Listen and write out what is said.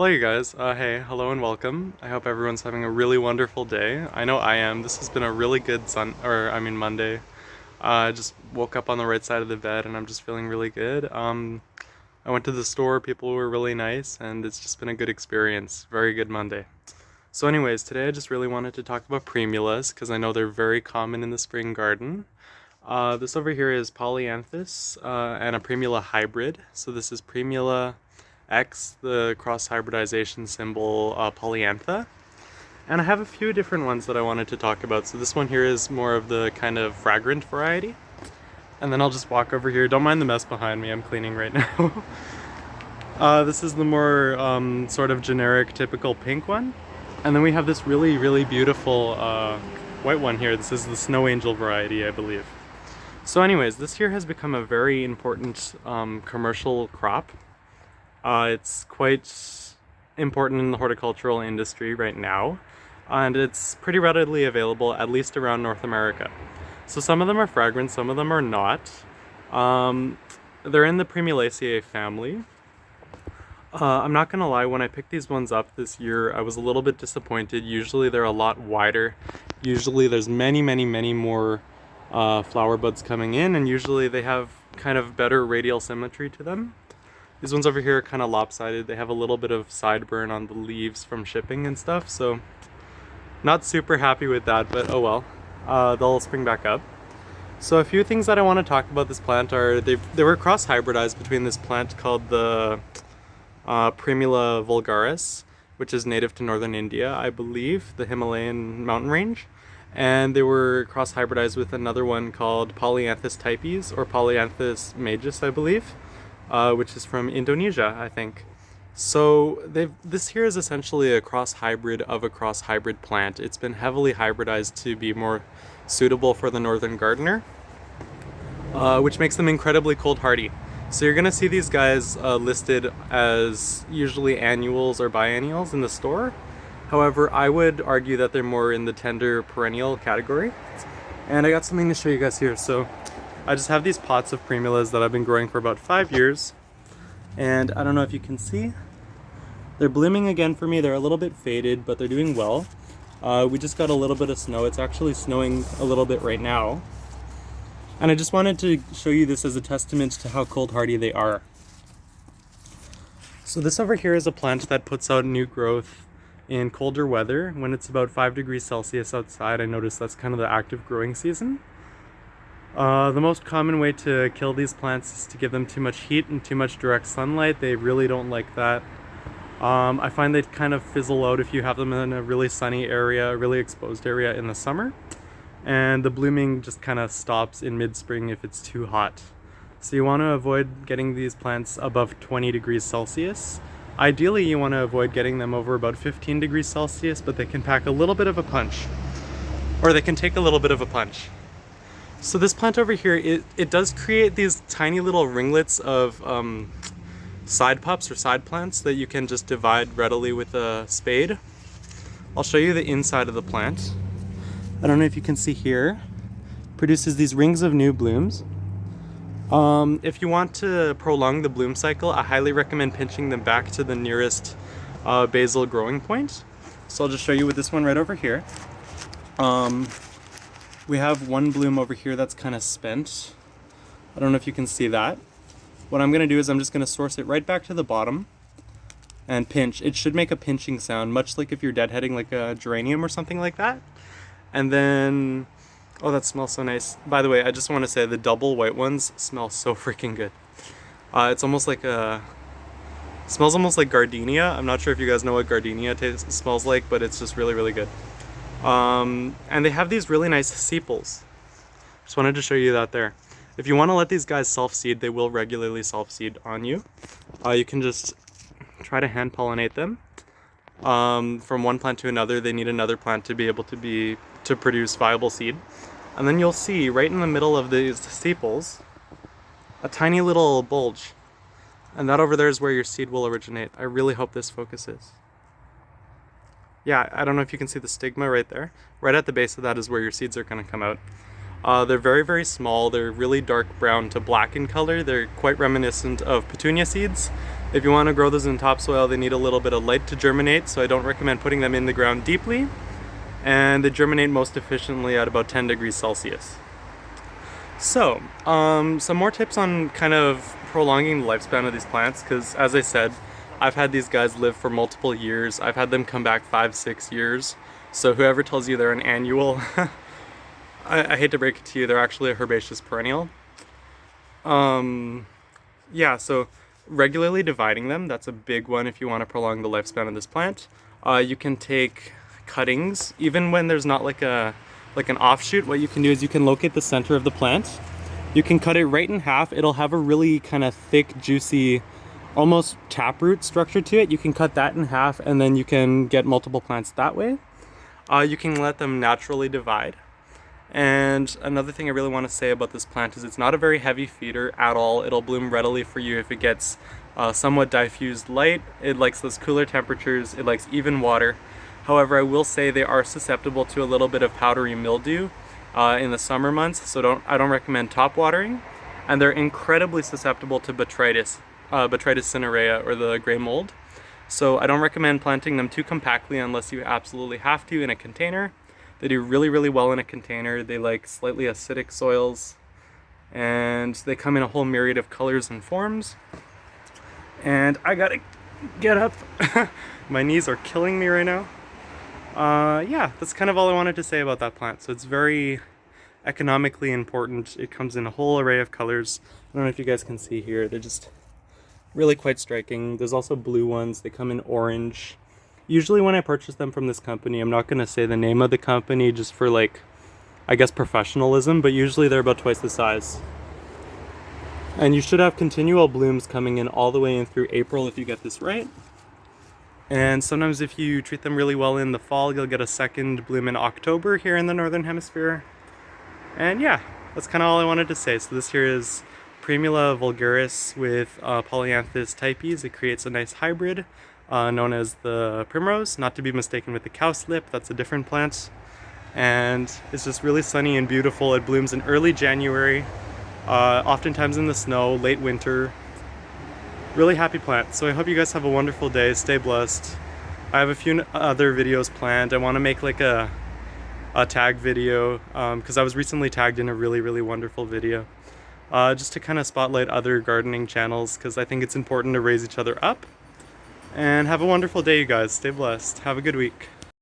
Hello you guys, hey, hello and welcome. I hope everyone's having a really wonderful day. I know I am. This has been a really good Monday. I just woke up on the right side of the bed and I'm just feeling really good. I went to the store, people were really nice, and it's just been a good experience. Very good Monday. So anyways, today I just really wanted to talk about primulas because I know they're very common in the spring garden. This over here is polyanthus and a primula hybrid. So this is Primula X, the cross hybridization symbol, polyantha. And I have a few different ones that I wanted to talk about. So this one here is more of the kind of fragrant variety. And then I'll just walk over here. Don't mind the mess behind me, I'm cleaning right now. This is the more sort of generic, typical pink one. And then we have this really, really beautiful white one here. This is the snow angel variety, I believe. So anyways, this here has become a very important commercial crop. It's quite important in the horticultural industry right now, and it's pretty readily available, at least around North America. So some of them are fragrant, some of them are not. They're in the Primulaceae family. I'm not gonna lie, when I picked these ones up this year, I was a little bit disappointed. Usually they're a lot wider. Usually there's many more flower buds coming in, and usually they have kind of better radial symmetry to them. These ones over here are kind of lopsided. They have a little bit of sideburn on the leaves from shipping and stuff, so not super happy with that, but oh well. They'll spring back up. So a few things that I want to talk about this plant are they were cross hybridized between this plant called the Primula vulgaris, which is native to northern India, I believe, the Himalayan mountain range, and they were cross hybridized with another one called Polyanthus types, or Polyanthus majus, I believe. Which is from Indonesia, I think. So this here is essentially a cross hybrid of a cross hybrid plant. It's been heavily hybridized to be more suitable for the northern gardener, which makes them incredibly cold hardy. So you're gonna see these guys listed as usually annuals or biennials in the store. However, I would argue that they're more in the tender perennial category. And I got something to show you guys here. So I just have these pots of primulas that I've been growing for about 5 years, and I don't know if you can see, they're blooming again for me. They're a little bit faded, but they're doing well. We just got a little bit of snow. It's actually snowing a little bit right now, and I just wanted to show you this as a testament to how cold hardy they are. So this over here is a plant that puts out new growth in colder weather. When it's about 5 degrees Celsius outside, I notice that's kind of the active growing season. The most common way to kill these plants is to give them too much heat and too much direct sunlight. They really don't like that. I find they kind of fizzle out if you have them in a really sunny area, a really exposed area in the summer. And the blooming just kind of stops in mid-spring if it's too hot. So you want to avoid getting these plants above 20 degrees Celsius. Ideally, you want to avoid getting them over about 15 degrees Celsius, but they can pack a little bit of a punch. Or they can take a little bit of a punch. So this plant over here, it does create these tiny little ringlets of side pups or side plants that you can just divide readily with a spade. I'll show you the inside of the plant. I don't know if you can see here. It produces these rings of new blooms. If you want to prolong the bloom cycle, I highly recommend pinching them back to the nearest basal growing point. So I'll just show you with this one right over here. We have one bloom over here that's kind of spent. I don't know if you can see that. What I'm going to do is I'm just going to source it right back to the bottom and pinch. It should make a pinching sound, much like if you're deadheading like a geranium or something like that. And then, oh, that smells so nice. By the way, I just want to say the double white ones smell so freaking good. It's almost like smells almost like gardenia. I'm not sure if you guys know what gardenia smells like, but it's just really, really good. And they have these really nice sepals. Just wanted to show you that there. If you want to let these guys self-seed, they will regularly self-seed on you. You can just try to hand pollinate them. From one plant to another, they need another plant to be able to produce viable seed. And then you'll see right in the middle of these sepals, a tiny little bulge. And that over there is where your seed will originate. I really hope this focuses. Yeah, I don't know if you can see the stigma right there. Right at the base of that is where your seeds are going to come out. They're very, very small. They're really dark brown to black in color. They're quite reminiscent of petunia seeds. If you want to grow those in topsoil, they need a little bit of light to germinate, so I don't recommend putting them in the ground deeply. And they germinate most efficiently at about 10 degrees Celsius. So, some more tips on kind of prolonging the lifespan of these plants, because as I said, I've had these guys live for multiple years. I've had them come back 5-6 years. So whoever tells you they're an annual, I hate to break it to you, they're actually a herbaceous perennial. Yeah, so regularly dividing them, that's a big one if you want to prolong the lifespan of this plant. You can take cuttings, even when there's not like an offshoot. What you can do is you can locate the center of the plant. You can cut it right in half. It'll have a really kind of thick, juicy, almost taproot structure to it. You can cut that in half and then you can get multiple plants that way. You can let them naturally divide. And another thing I really want to say about this plant is it's not a very heavy feeder at all. It'll bloom readily for you if it gets somewhat diffused light. It likes those cooler temperatures. It likes even water. However, I will say they are susceptible to a little bit of powdery mildew in the summer months, so I don't recommend top watering. And they're incredibly susceptible to botrytis cinerea, or the gray mold. So I don't recommend planting them too compactly unless you absolutely have to in a container. They do really, really well in a container. They like slightly acidic soils, and they come in a whole myriad of colors and forms. And I gotta get up. My knees are killing me right now. Yeah, that's kind of all I wanted to say about that plant. So it's very economically important. It comes in a whole array of colors. I don't know if you guys can see here. They're just really quite striking. There's also blue ones. They come in orange. Usually when I purchase them from this company, I'm not going to say the name of the company just for, like, I guess professionalism, but usually they're about twice the size. And you should have continual blooms coming in all the way in through April if you get this right. And sometimes if you treat them really well in the fall, you'll get a second bloom in October here in the Northern Hemisphere. And yeah, that's kind of all I wanted to say. So this here is Primula vulgaris with Polyanthus types. It creates a nice hybrid known as the Primrose, not to be mistaken with the cowslip. That's a different plant. And it's just really sunny and beautiful. It blooms in early January, oftentimes in the snow, late winter. Really happy plant. So I hope you guys have a wonderful day. Stay blessed. I have a few other videos planned. I want to make like a tag video because I was recently tagged in a really, really wonderful video. Just to kind of spotlight other gardening channels, because I think it's important to raise each other up. And have a wonderful day, you guys. Stay blessed. Have a good week.